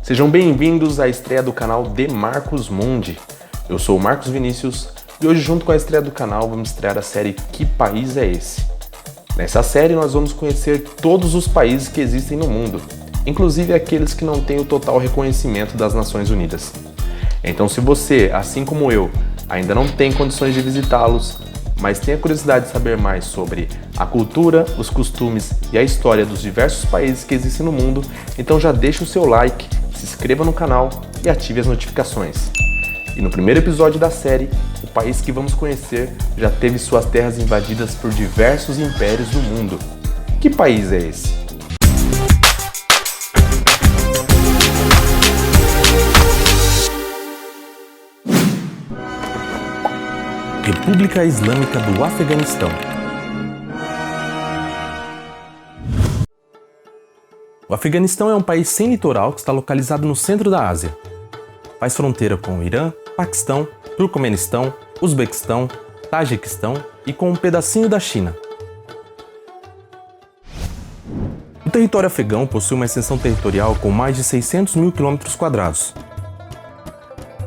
Sejam bem-vindos à estreia do canal De Marcos Mundi. Eu sou o Marcos Vinícius e hoje, junto com a estreia do canal, vamos estrear a série Que País é Esse? Nessa série nós vamos conhecer todos os países que existem no mundo, inclusive aqueles que não têm o total reconhecimento das Nações Unidas. Então, se você, assim como eu, ainda não tem condições de visitá-los, mas tem a curiosidade de saber mais sobre a cultura, os costumes e a história dos diversos países que existem no mundo, então já deixa o seu like, se inscreva no canal e ative as notificações. E no primeiro episódio da série, o país que vamos conhecer já teve suas terras invadidas por diversos impérios do mundo. Que país é esse? República Islâmica do Afeganistão. O Afeganistão é um país sem litoral que está localizado no centro da Ásia. Faz fronteira com o Irã, Paquistão, Turcomenistão, Uzbequistão, Tajiquistão e com um pedacinho da China. O território afegão possui uma extensão territorial com mais de 600 mil km².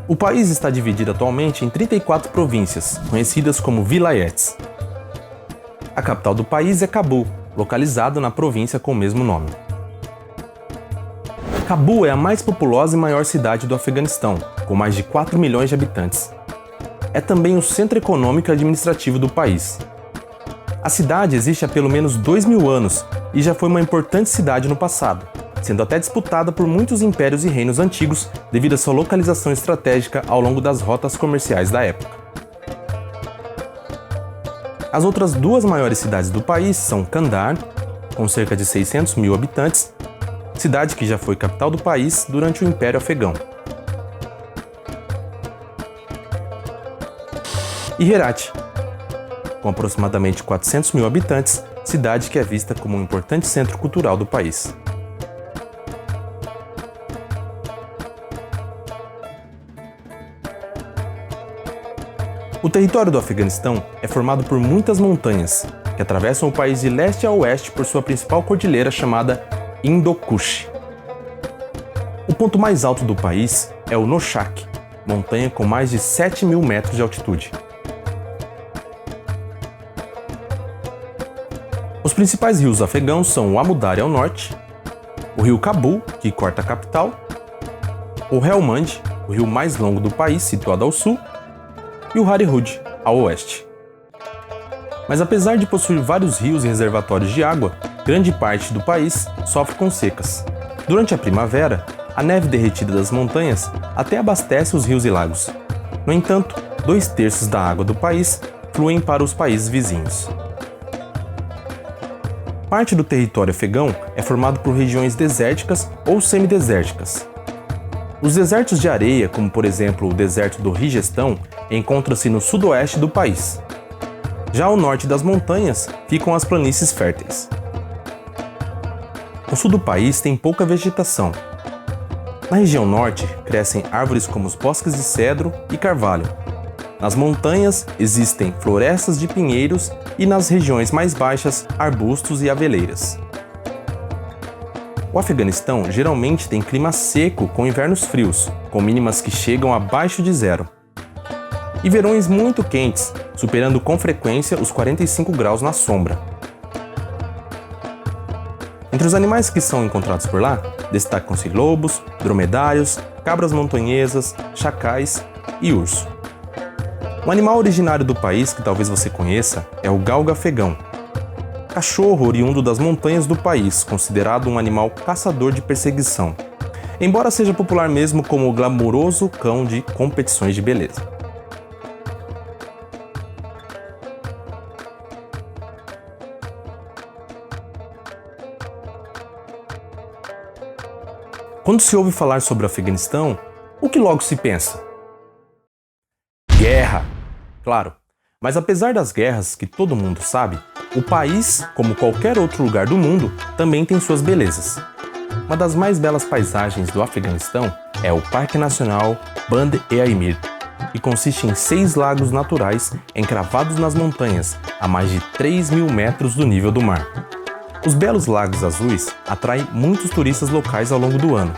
O país está dividido atualmente em 34 províncias, conhecidas como vilayets. A capital do país é Cabul, localizado na província com o mesmo nome. Cabul é a mais populosa e maior cidade do Afeganistão, com mais de 4 milhões de habitantes. É também o centro econômico e administrativo do país. A cidade existe há pelo menos 2.000 anos e já foi uma importante cidade no passado, sendo até disputada por muitos impérios e reinos antigos devido à sua localização estratégica ao longo das rotas comerciais da época. As outras duas maiores cidades do país são Kandahar, com cerca de 600 mil habitantes, cidade que já foi capital do país durante o Império Afegão, e Herat, com aproximadamente 400 mil habitantes, cidade que é vista como um importante centro cultural do país. O território do Afeganistão é formado por muitas montanhas, que atravessam o país de leste a oeste por sua principal cordilheira chamada Hindu-Kush. O ponto mais alto do país é o Noshak, montanha com mais de 7.000 metros de altitude. Os principais rios afegãos são o Amudari ao norte, o rio Kabul, que corta a capital, o Helmand, o rio mais longo do país, situado ao sul, e o Harihud, ao oeste. Mas apesar de possuir vários rios e reservatórios de água, grande parte do país sofre com secas. Durante a primavera, a neve derretida das montanhas até abastece os rios e lagos. No entanto, 2/3 da água do país fluem para os países vizinhos. Parte do território afegão é formado por regiões desérticas ou semidesérticas. Os desertos de areia, como por exemplo o deserto do Rajastão, encontram-se no sudoeste do país. Já ao norte das montanhas ficam as planícies férteis. O sul do país tem pouca vegetação. Na região norte crescem árvores como os bosques de cedro e carvalho. Nas montanhas existem florestas de pinheiros e nas regiões mais baixas arbustos e aveleiras. O Afeganistão geralmente tem clima seco com invernos frios, com mínimas que chegam abaixo de zero, e verões muito quentes, superando com frequência os 45 graus na sombra. Entre os animais que são encontrados por lá, destacam-se lobos, dromedários, cabras montanhesas, chacais e urso. Um animal originário do país que talvez você conheça é o galgo afegão, cachorro oriundo das montanhas do país, considerado um animal caçador de perseguição, embora seja popular mesmo como o glamouroso cão de competições de beleza. Quando se ouve falar sobre o Afeganistão, o que logo se pensa? Guerra! Claro, mas apesar das guerras que todo mundo sabe, o país, como qualquer outro lugar do mundo, também tem suas belezas. Uma das mais belas paisagens do Afeganistão é o Parque Nacional Band-e-Amir, que consiste em 6 lagos naturais encravados nas montanhas, a mais de 3.000 metros do nível do mar. Os belos lagos azuis atraem muitos turistas locais ao longo do ano.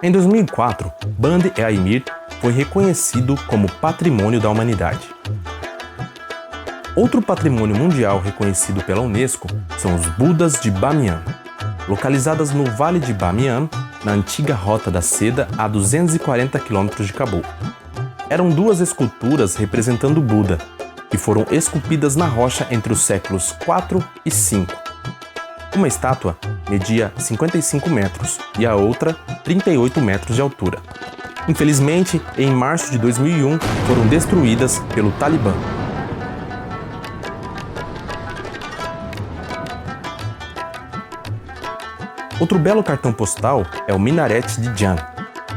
Em 2004, Band-e-Aimir foi reconhecido como Patrimônio da Humanidade. Outro patrimônio mundial reconhecido pela Unesco são os Budas de Bamiyan, localizadas no Vale de Bamiyan, na antiga Rota da Seda, a 240 km de Cabul. Eram duas esculturas representando Buda, que foram esculpidas na rocha entre os séculos 4 e 5. Uma estátua media 55 metros e a outra 38 metros de altura. Infelizmente, em março de 2001, foram destruídas pelo Talibã. Outro belo cartão postal é o Minarete de Jan,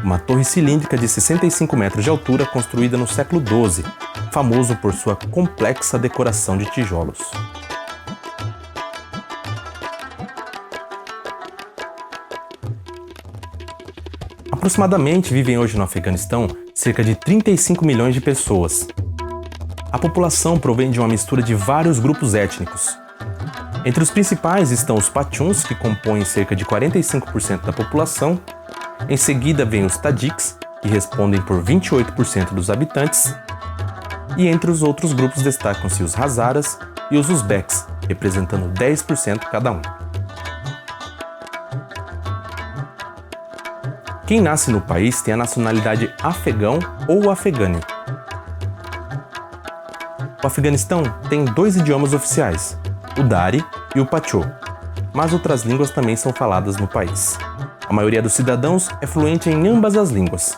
uma torre cilíndrica de 65 metros de altura construída no século XII, famoso por sua complexa decoração de tijolos. Aproximadamente vivem hoje no Afeganistão cerca de 35 milhões de pessoas. A população provém de uma mistura de vários grupos étnicos. Entre os principais estão os Pashtuns, que compõem cerca de 45% da população. Em seguida vem os Tajiks, que respondem por 28% dos habitantes. E entre os outros grupos destacam-se os Hazaras e os Uzbeks, representando 10% cada um. Quem nasce no país tem a nacionalidade afegão ou afegani. O Afeganistão tem 2 idiomas oficiais, o Dari e o Pashto, mas outras línguas também são faladas no país. A maioria dos cidadãos é fluente em ambas as línguas.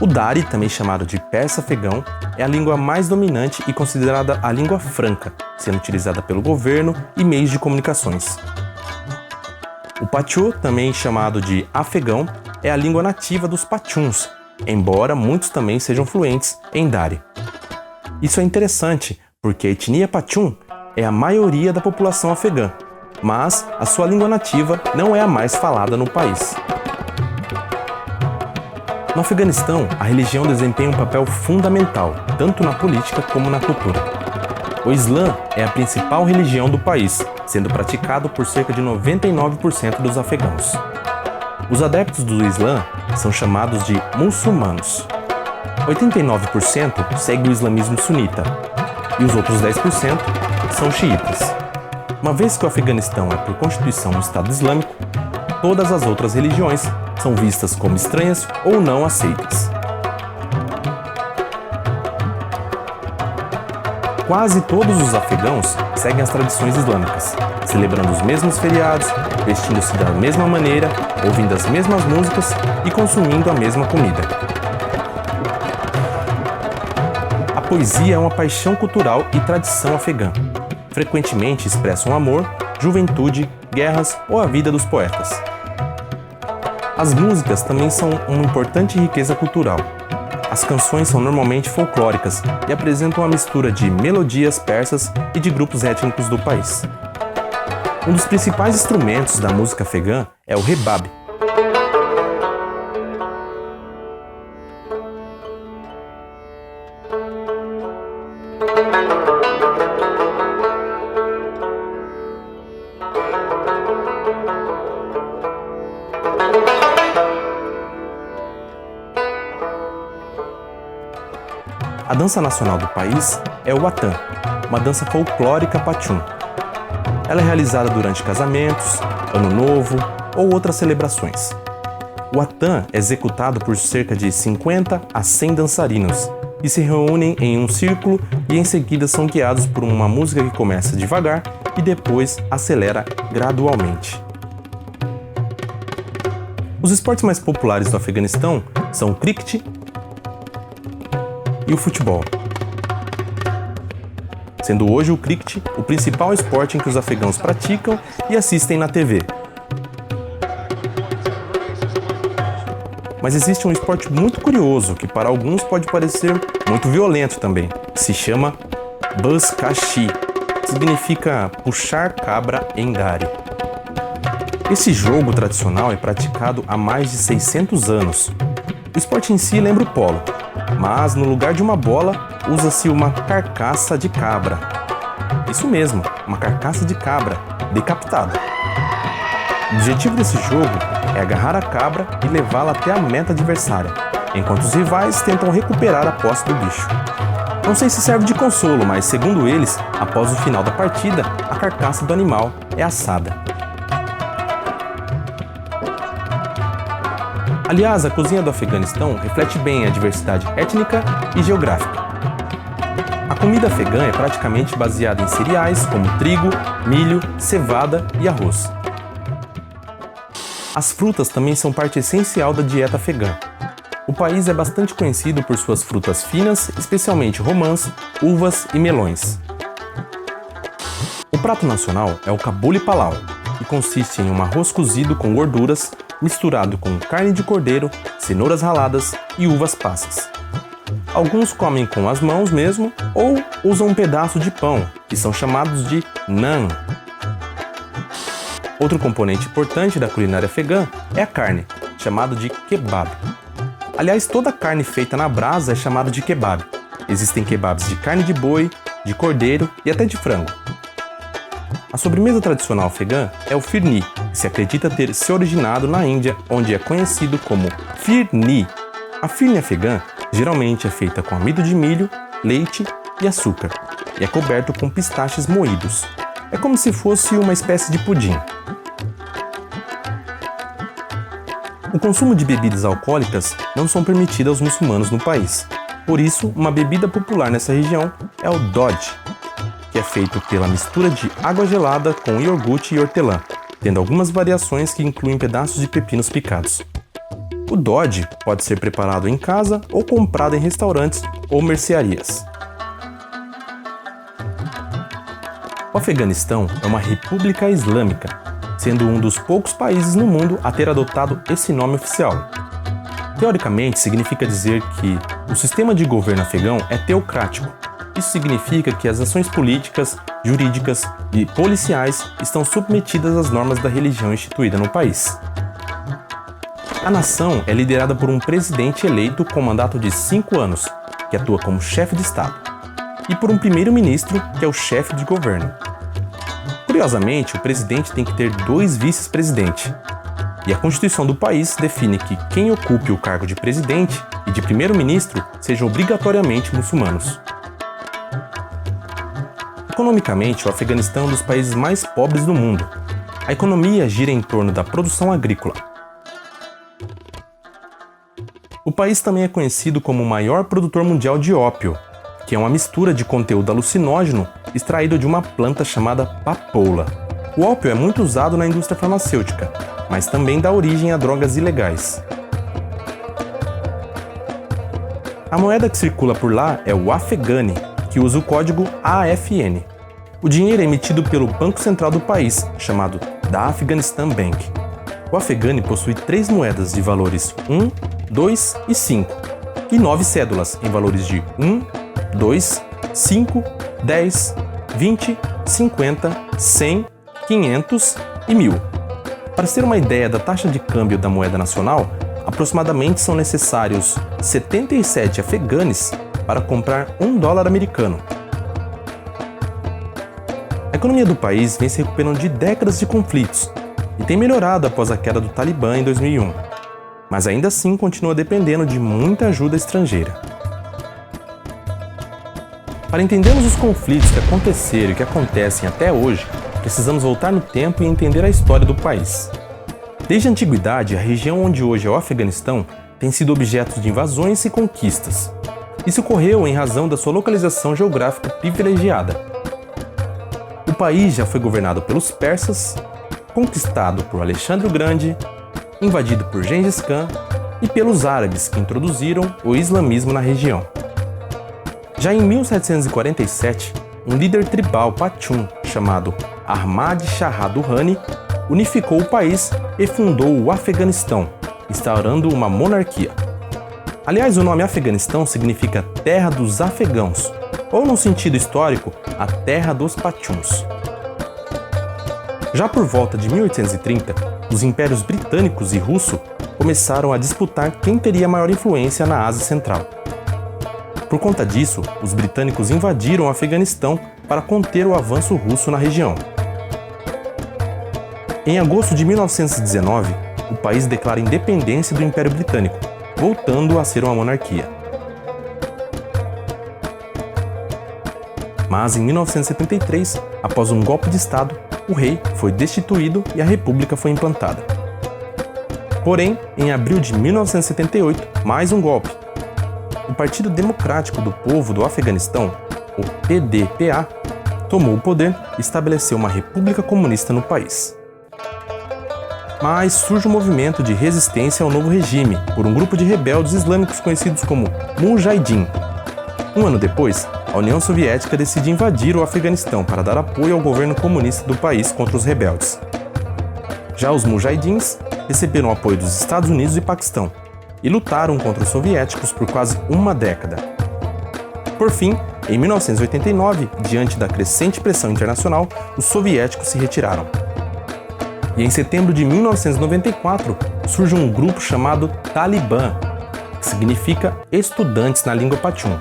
O Dari, também chamado de persa-afegão, é a língua mais dominante e considerada a língua franca, sendo utilizada pelo governo e meios de comunicações. O Pashto, também chamado de afegão, é a língua nativa dos Pashtuns, embora muitos também sejam fluentes em Dari. Isso é interessante, porque a etnia Pashtun é a maioria da população afegã, mas a sua língua nativa não é a mais falada no país. No Afeganistão, a religião desempenha um papel fundamental, tanto na política como na cultura. O Islã é a principal religião do país, sendo praticado por cerca de 99% dos afegãos. Os adeptos do Islã são chamados de muçulmanos. 89% segue o islamismo sunita e os outros 10% são xiitas. Uma vez que o Afeganistão é por constituição um Estado Islâmico, todas as outras religiões são vistas como estranhas ou não aceitas. Quase todos os afegãos seguem as tradições islâmicas, celebrando os mesmos feriados, vestindo-se da mesma maneira, ouvindo as mesmas músicas e consumindo a mesma comida. A poesia é uma paixão cultural e tradição afegã. Frequentemente expressam amor, juventude, guerras ou a vida dos poetas. As músicas também são uma importante riqueza cultural. As canções são normalmente folclóricas e apresentam uma mistura de melodias persas e de grupos étnicos do país. Um dos principais instrumentos da música afegã é o rebab. A dança nacional do país é o Watan, uma dança folclórica Pashtun. Ela é realizada durante casamentos, Ano Novo ou outras celebrações. O Watan é executado por cerca de 50 a 100 dançarinos e se reúnem em um círculo e em seguida são guiados por uma música que começa devagar e depois acelera gradualmente. Os esportes mais populares do Afeganistão são o cricket e o futebol, sendo hoje o cricket o principal esporte em que os afegãos praticam e assistem na TV. Mas existe um esporte muito curioso que para alguns pode parecer muito violento também, que se chama Buzkashi, que significa puxar cabra em Dari. Esse jogo tradicional é praticado há mais de 600 anos. O esporte em si lembra o polo, mas no lugar de uma bola usa-se uma carcaça de cabra. Isso mesmo, uma carcaça de cabra decapitada. O objetivo desse jogo é agarrar a cabra e levá-la até a meta adversária, enquanto os rivais tentam recuperar a posse do bicho. Não sei se serve de consolo, mas segundo eles, após o final da partida, a carcaça do animal é assada. Aliás, a cozinha do Afeganistão reflete bem a diversidade étnica e geográfica. A comida afegã é praticamente baseada em cereais como trigo, milho, cevada e arroz. As frutas também são parte essencial da dieta afegã. O país é bastante conhecido por suas frutas finas, especialmente romãs, uvas e melões. O prato nacional é o kabuli palau, que consiste em um arroz cozido com gorduras, misturado com carne de cordeiro, cenouras raladas e uvas passas. Alguns comem com as mãos mesmo ou usam um pedaço de pão, que são chamados de naan. Outro componente importante da culinária afegã é a carne, chamada de kebab. Aliás, toda carne feita na brasa é chamada de kebab. Existem kebabs de carne de boi, de cordeiro e até de frango. A sobremesa tradicional afegã é o firni, que se acredita ter se originado na Índia, onde é conhecido como firni. A firni afegã geralmente é feita com amido de milho, leite e açúcar, e é coberto com pistaches moídos. É como se fosse uma espécie de pudim. O consumo de bebidas alcoólicas não são permitidas aos muçulmanos no país. Por isso, uma bebida popular nessa região é o dodge, que é feito pela mistura de água gelada com iogurte e hortelã, tendo algumas variações que incluem pedaços de pepinos picados. O dodge pode ser preparado em casa ou comprado em restaurantes ou mercearias. O Afeganistão é uma república islâmica, sendo um dos poucos países no mundo a ter adotado esse nome oficial. Teoricamente, significa dizer que o sistema de governo afegão é teocrático. Isso significa que as ações políticas, jurídicas e policiais estão submetidas às normas da religião instituída no país. A nação é liderada por um presidente eleito com mandato de 5 anos, que atua como chefe de Estado, e por um primeiro-ministro, que é o chefe de governo. Curiosamente, o presidente tem que ter 2 vice-presidentes, e a Constituição do país define que quem ocupe o cargo de presidente e de primeiro-ministro sejam obrigatoriamente muçulmanos. Economicamente, o Afeganistão é um dos países mais pobres do mundo. A economia gira em torno da produção agrícola. O país também é conhecido como o maior produtor mundial de ópio, que é uma mistura de conteúdo alucinógeno extraído de uma planta chamada papoula. O ópio é muito usado na indústria farmacêutica, mas também dá origem a drogas ilegais. A moeda que circula por lá é o Afghani, que usa o código AFN. O dinheiro é emitido pelo Banco Central do país, chamado da Afghanistan Bank. O Afghani possui 3 moedas de valores 1, 2 e 5, e 9 cédulas em valores de 1, 2, 5, 10, 20, 50, 100, 500 e 1000. Para ter uma ideia da taxa de câmbio da moeda nacional, aproximadamente são necessários 77 afeghanes para comprar $1 americano. A economia do país vem se recuperando de décadas de conflitos e tem melhorado após a queda do Talibã em 2001, mas ainda assim continua dependendo de muita ajuda estrangeira. Para entendermos os conflitos que aconteceram e que acontecem até hoje, precisamos voltar no tempo e entender a história do país. Desde a antiguidade, a região onde hoje é o Afeganistão tem sido objeto de invasões e conquistas. Isso ocorreu em razão da sua localização geográfica privilegiada. O país já foi governado pelos persas, conquistado por Alexandre o Grande, invadido por Gengis Khan e pelos árabes que introduziram o islamismo na região. Já em 1747, um líder tribal Pachun chamado Ahmad Shah Durrani unificou o país e fundou o Afeganistão, instaurando uma monarquia. Aliás, o nome Afeganistão significa Terra dos Afegãos, ou, no sentido histórico, a Terra dos Pachuns. Já por volta de 1830, os impérios britânicos e russo começaram a disputar quem teria maior influência na Ásia Central. Por conta disso, os britânicos invadiram o Afeganistão para conter o avanço russo na região. Em agosto de 1919, o país declara independência do Império Britânico, voltando a ser uma monarquia. Mas em 1973, após um golpe de Estado, o rei foi destituído e a república foi implantada. Porém, em abril de 1978, mais um golpe. O Partido Democrático do Povo do Afeganistão, o PDPA, tomou o poder e estabeleceu uma república comunista no país. Mas surge um movimento de resistência ao novo regime por um grupo de rebeldes islâmicos conhecidos como Mujahideen. Um ano depois, a União Soviética decide invadir o Afeganistão para dar apoio ao governo comunista do país contra os rebeldes. Já os Mujahideens receberam apoio dos Estados Unidos e Paquistão e lutaram contra os soviéticos por quase uma década. Por fim, em 1989, diante da crescente pressão internacional, os soviéticos se retiraram. E em setembro de 1994, surge um grupo chamado Talibã, que significa estudantes na língua Pachtum.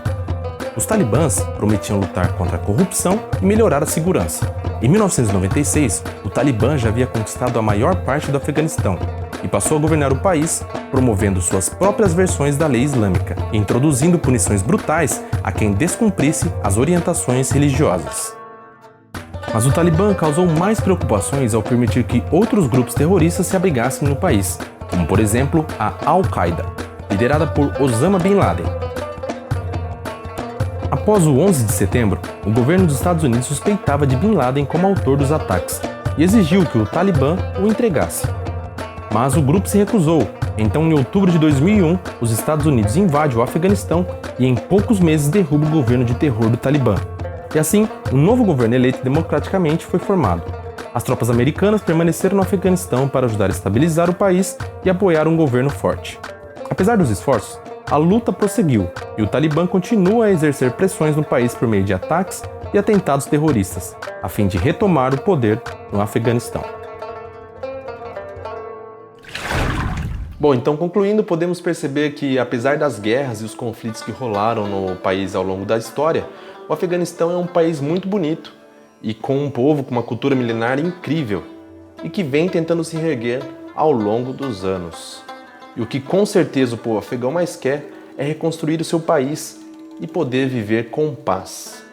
Os talibãs prometiam lutar contra a corrupção e melhorar a segurança. Em 1996, o Talibã já havia conquistado a maior parte do Afeganistão e passou a governar o país, promovendo suas próprias versões da lei islâmica, e introduzindo punições brutais a quem descumprisse as orientações religiosas. Mas o Talibã causou mais preocupações ao permitir que outros grupos terroristas se abrigassem no país, como por exemplo a Al-Qaeda, liderada por Osama Bin Laden. Após o 11 de setembro, o governo dos Estados Unidos suspeitava de Bin Laden como autor dos ataques e exigiu que o Talibã o entregasse. Mas o grupo se recusou. Então, em outubro de 2001, os Estados Unidos invadem o Afeganistão e em poucos meses derruba o governo de terror do Talibã. E assim, um novo governo eleito democraticamente foi formado. As tropas americanas permaneceram no Afeganistão para ajudar a estabilizar o país e apoiar um governo forte. Apesar dos esforços, a luta prosseguiu e o Talibã continua a exercer pressões no país por meio de ataques e atentados terroristas, a fim de retomar o poder no Afeganistão. Bom, então concluindo, podemos perceber que apesar das guerras e os conflitos que rolaram no país ao longo da história, o Afeganistão é um país muito bonito e com um povo com uma cultura milenar incrível e que vem tentando se reerguer ao longo dos anos. E o que com certeza o povo afegão mais quer é reconstruir o seu país e poder viver com paz.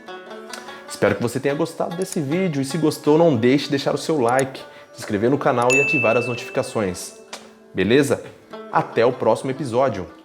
Espero que você tenha gostado desse vídeo e se gostou, não deixe de deixar o seu like, se inscrever no canal e ativar as notificações. Beleza? Até o próximo episódio!